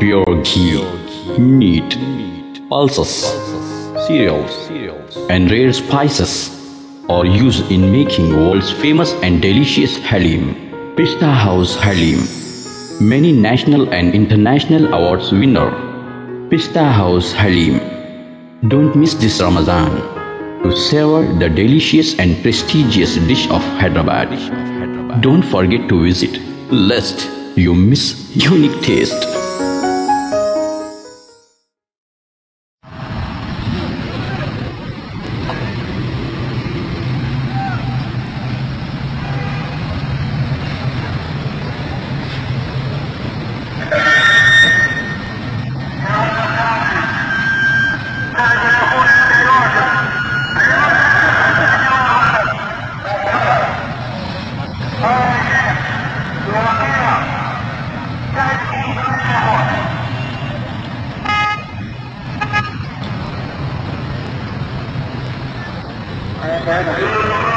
pure ghee, meat, pulses, cereals, and rare spices are used in making world's famous and delicious halim. Pista House Halim, many national and international awards winner. Pista House Halim. Don't miss this Ramadan to savor the delicious and prestigious dish of Hyderabad. Don't forget to visit, lest you miss unique taste. Thank you.